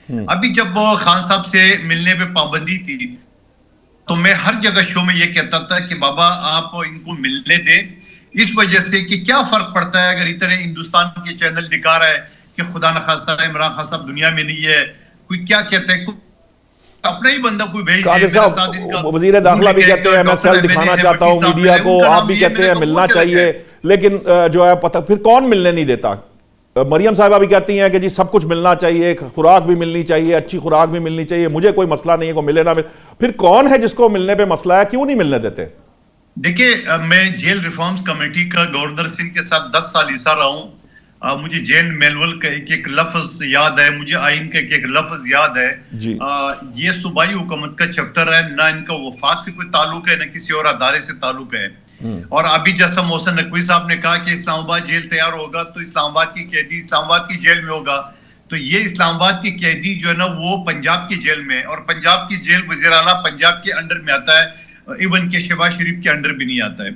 अभी जब वो खान साहब से मिलने पे पाबंदी थी, तो मैं हर जगह शो में ये कहता था कि बाबा आप इनको मिलने दें, इस वजह से कि क्या फर्क पड़ता है अगर इतने हिंदुस्तान के चैनल दिखा रहा है कि खुदा न खास्ता इमरान खान साहब दुनिया में नहीं है, कोई क्या कहता है, अपना ही बंदा कोई भेज दे, कादिर मेरा 7 दिन का साहब, वजीर रूल दाखिला भी लेके कहते आएंगे हैं और मैं डॉक्टर सेल दिखाना एमएनए है, चाहता वकील हूं साहब मीडिया मिले, को, उनका आप नाम भी लिए, कहते मैंने हैं कहा वो मिलना चला चाहिए, जाए। लेकिन जो है पता फिर कौन मिलने नहीं देता? मरियम साहिबा भी कहती हैं कि जी सब कुछ मिलना चाहिए, खुराक भी मिलनी चाहिए, अच्छी खुराक भी मिलनी चाहिए, मुझे कोई मसला नहीं है, को मिले ना मिले। फिर कौन है जिसको मिलने पे मसला है, क्यों नहीं मिलने देते? देखिए, मैं जेल रिफॉर्म्स कमेटी का गवर्नर सिंह के साथ 10 साल हिस्सा रहा हूं। मुझे जेल मैनुअल का एक एक लफ्ज याद है, मुझे आइन का एक एक लफ्ज याद है। जी। ये सूबाई हुकूमत का चैप्टर है, ना इनका वफाक से कोई ताल्लुक है, ना किसी और अदारे से ताल्लुक है। और अभी जैसा मोहसिन नकवी साहब ने कहा कि इस्लामाबाद जेल तैयार होगा तो इस्लामाबाद की कैदी इस्लामाबाद की जेल में होगा, तो ये इस्लामाबाद की कैदी जो है ना वो पंजाब की जेल में है, और पंजाब की जेल वज़ीर आला पंजाब के अंडर में आता है, इवन के शहबाज शरीफ के अंडर भी नहीं आता है।